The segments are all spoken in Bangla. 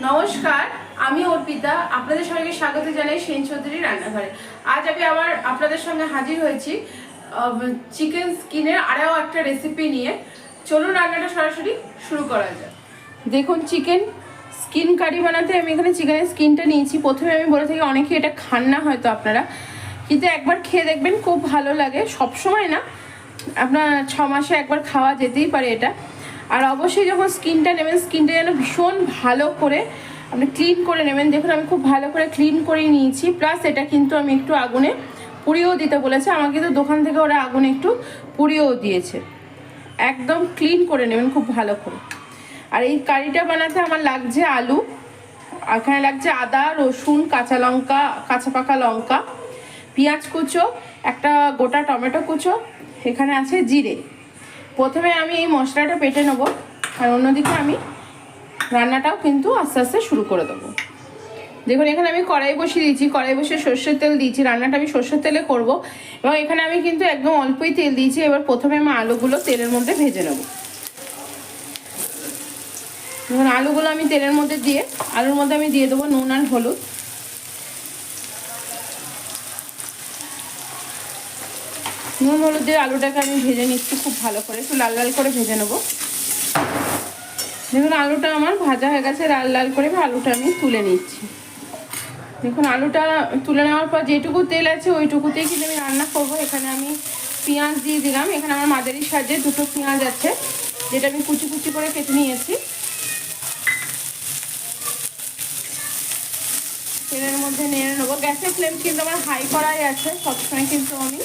নমস্কার, আমি অর্পিতা। আপনাদের সবাইকে স্বাগত জানাই সেন চৌধুরী রান্নাঘরে। আজ আমি আবার আপনাদের সঙ্গে হাজির হয়েছি চিকেন স্কিনের আরও একটা রেসিপি নিয়ে। চলুন রান্নাটা সরাসরি শুরু করা যাক। দেখুন, চিকেন স্কিন কারি বানাতে আমি এখানে চিকেনের স্কিনটা নিয়েছি। প্রথমে আমি বলে থাকি অনেকে এটা খান না হয়তো আপনারা, কিন্তু একবার খেয়ে দেখবেন, খুব ভালো লাগে। সবসময় না, আপনার 6 মাসে একবার খাওয়া যেতেই পারে এটা। আর অবশ্যই যখন স্কিনটা নেবেন, স্কিনটা যেন ভীষণ ভালো করে আপনি ক্লিন করে নেবেন। দেখুন, আমি খুব ভালো করে ক্লিন করে নিয়েছি। প্লাস এটা কিন্তু আমি একটু আগুনে পুড়িয়েও দিতে বলেছে আমাকে, তো দোকান থেকে ওরা আগুনে একটু পুড়িয়েও দিয়েছে। একদম ক্লিন করে নেবেন খুব ভালো করে। আর এই কারিটা বানাতে আমার লাগছে আলু, এখানে লাগছে আদা, রসুন, কাঁচা লঙ্কা, কাঁচা পাকা লঙ্কা, পেঁয়াজ কুচো, একটা গোটা টমেটো কুচো, এখানে আছে জিরে। প্রথমে আমি এই মশলাটা পেটে নেবো, আর অন্যদিকে আমি রান্নাটাও কিন্তু আস্তে আস্তে শুরু করে দেবো। দেখুন, এখানে আমি কড়াই বসিয়ে দিয়েছি, কড়াই বসে সর্ষের তেল দিয়েছি। রান্নাটা আমি সর্ষের তেলে করব, এবং এখানে আমি কিন্তু একদম অল্পই তেল দিয়েছি। এবার প্রথমে আমি আলুগুলো তেলের মধ্যে ভেজে নেব। দেখুন, আলুগুলো আমি তেলের মধ্যে দিয়ে, আলুর মধ্যে আমি দিয়ে দেবো নুন আর হলুদ। নুন হলুদ দিয়ে আলুটাকে আমি ভেজে নিচ্ছি খুব ভালো করে, একটু লাল লাল করে ভেজে নেবো। দেখুন, আলুটা আমার ভাজা হয়ে গেছে লাল লাল করে। আলুটা আমি তুলে নিচ্ছি। দেখুন, আলুটা তুলে নেওয়ার পর যেটুকু তেল আছে ওইটুকুতেই কিন্তু আমি রান্না করবো। এখানে আমি পেঁয়াজ দিয়ে দিলাম। এখানে আমার মাঝারি সাইজে 2টো পেঁয়াজ আছে, যেটা আমি কুচি কুচি করে কেটে নিয়েছি। তেলের মধ্যে নেড়ে নেবো। গ্যাসের ফ্লেম কিন্তু আমার হাই করাই আছে সবসময়, কিন্তু আমি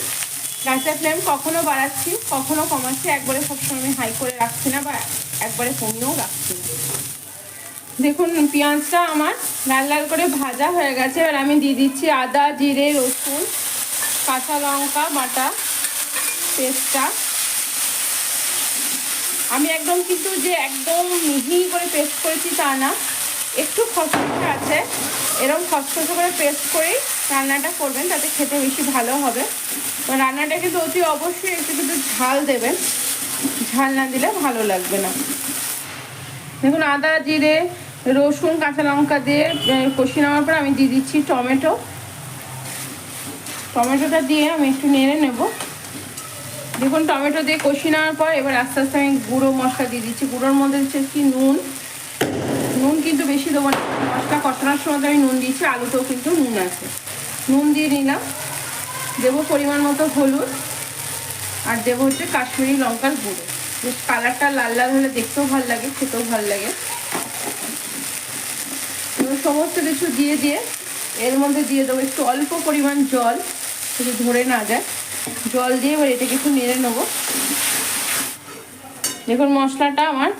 গ্যাসের ফ্লেম কখনো বাড়াচ্ছি কখনো কমাচ্ছি, একবারে সবসময় আমি হাই করে রাখছি না, বা একবারে কমিয়েও রাখছি না। দেখুন, পেঁয়াজটা আমার লাল লাল করে ভাজা হয়ে গেছে। এবার আমি দিয়ে দিচ্ছি আদা, জিরে, রসুন, কাঁচা লঙ্কা বাটা পেস্টটা। আমি একদম কিন্তু যে একদম মিহি করে পেস্ট করেছি তা না, একটু খসখসে আছে। এরকম খসখসে করে পেস্ট করেই রান্নাটা করবেন, তাতে খেতে বেশি ভালো হবে। রান্নাটা কিন্তু অতি অবশ্যই একটু কিন্তু ঝাল দেবেন, ঝাল না দিলে ভালো লাগবে না। দেখুন, আদা, জিরে, রসুন, কাঁচা লঙ্কা দিয়ে কষিয়ে নেওয়ার পর আমি দিয়ে দিচ্ছি টমেটো। টমেটোটা দিয়ে আমি একটু নেড়ে নেব। দেখুন, টমেটো দিয়ে কষিয়ে নেওয়ার পর এবার আস্তে আস্তে আমি গুঁড়ো মশলা দিয়ে দিচ্ছি। গুঁড়োর মধ্যে দিচ্ছি নুন। নুন কিন্তু বেশি দেবো না, মশলা কষানোর সময় আমি নুন দিয়েছি, আলুতেও কিন্তু নুন আছে। নুন দিয়ে নিলাম। দেবো পরিমাণ মতো হলুদ, আর দেবো হচ্ছে কাশ্মীরি লঙ্কার গুঁড়ো। বেশ কালারটা লাল লাল হলে দেখতেও ভালো লাগে, খেতেও ভালো লাগে। সমস্ত কিছু দিয়ে এর মধ্যে দিয়ে দেবো একটু অল্প পরিমাণ জল, যদি ধরে না যায়। জল দিয়ে এবার এটাকে একটু নেড়ে নেবো। দেখুন, মশলাটা আমার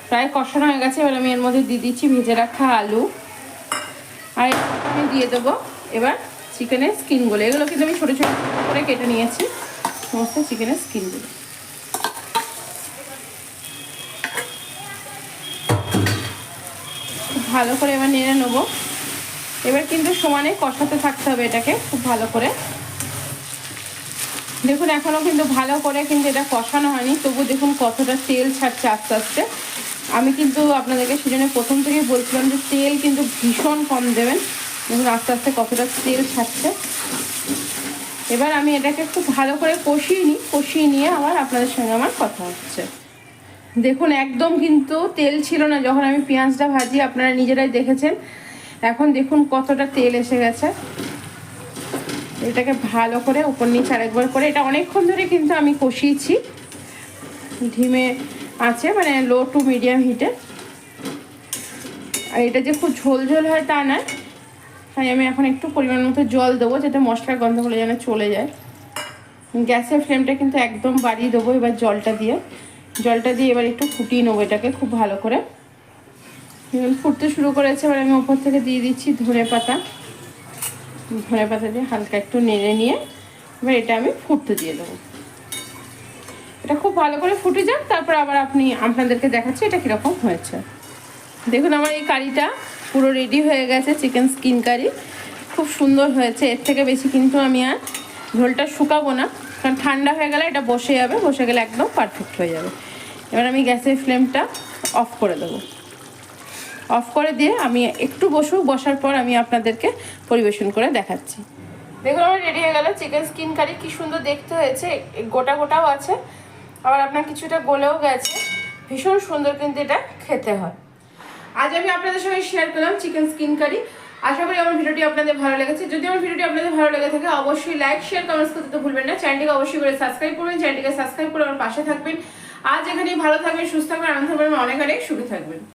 প্রায় কষানো হয়ে গেছে। এবার আমি এর মধ্যে দিয়ে দিচ্ছি ভেজে রাখা আলু, আর আমি দিয়ে দেবো এবার চিকেনের স্কিনগুলো। এগুলো কিন্তু আমি ছোটো ছোটো করে কেটে নিয়েছি, সমস্ত চিকেনের স্কিনগুলো। খুব ভালো করে এবার নেড়ে নেবো। এবার কিন্তু সমানে কষাতে থাকতে হবে এটাকে খুব ভালো করে। দেখুন, এখনও কিন্তু ভালো করে কিন্তু এটা কষানো হয়নি, তবু দেখুন কতটা তেল ছাড়ছে আস্তে আস্তে। আমি কিন্তু আপনাদেরকে সেজন্য প্রথম থেকেই বলছিলাম যে তেল কিন্তু ভীষণ কম দেবেন। দেখুন আস্তে আস্তে কতটা তেল ছাড়ছে। এবার আমি এটাকে খুব ভালো করে কষিয়ে নিয়ে আবার আপনাদের সঙ্গে আমার কথা হচ্ছে। দেখুন, একদম কিন্তু তেল ছিল না যখন আমি পেঁয়াজটা ভাজি, আপনারা নিজেরাই দেখেছেন। এখন দেখুন কতটা তেল এসে গেছে। এটাকে ভালো করে উপর নিচে আরেকবার করে, এটা অনেকক্ষণ ধরে কিন্তু আমি কষিয়েছি ধিমে আছে, মানে লো টু মিডিয়াম হিটে। আর এটা যে খুব ঝোল ঝোল হয় তা নয়, তাই আমি এখন একটু পরিমাণ মতো জল দেবো, যাতে মশলার গন্ধগুলো যেন চলে যায়। গ্যাসের ফ্লেমটা কিন্তু একদম বাড়িয়ে দেবো। এবার জলটা দিয়ে এবার একটু ফুটিয়ে নেবো এটাকে খুব ভালো করে। ফুটতে শুরু করেছে। এবার আমি ওপর থেকে দিয়ে দিচ্ছি ধনে পাতা দিয়ে হালকা একটু নেড়ে নিয়ে এবার এটা আমি ফুটতে দিয়ে দেবো। এটা খুব ভালো করে ফুটে যাক, তারপর আবার আপনাদেরকে দেখাচ্ছি এটা কীরকম হয়েছে। দেখুন, আমার এই কারিটা পুরো রেডি হয়ে গেছে, চিকেন স্কিন কারি। খুব সুন্দর হয়েছে। এর থেকে বেশি কিন্তু আমি আর ঝোলটা শুকাবো না, কারণ ঠান্ডা হয়ে গেলে এটা বসে যাবে, বসে গেলে একদম পারফেক্ট হয়ে যাবে। এবার আমি গ্যাসের ফ্লেমটা অফ করে দেবো। অফ করে দিয়ে আমি একটু বসার পর আমি আপনাদেরকে পরিবেশন করে দেখাচ্ছি। দেখুন আমার রেডি হয়ে গেল চিকেন স্কিন কারি। কি সুন্দর দেখতে হয়েছে, গোটা গোটাও আছে, আবার আপনার কিছুটা গলেও গেছে। ভীষণ সুন্দর কিন্তু এটা খেতে হয়। আজ আমি আপনাদের সঙ্গে শেয়ার করলাম চিকেন স্কিন কারি। আশা করি আমার ভিডিওটি আপনাদের ভালো লেগেছে। যদি আমার ভিডিওটি আপনাদের ভালো লেগে থাকে অবশ্যই লাইক শেয়ার কমেন্টস করতে তো ভুলবেন না। চ্যানেলটিকে অবশ্যই করে সাবস্ক্রাইব করবেন, চ্যানেলটিকে সাবস্ক্রাইব করে আমার পাশে থাকবেন। আজ এখানেই ভালো থাকবেন, সুস্থ থাকবেন, আনন্দ থাকবেন, অনেক অনেক সুখে থাকবেন।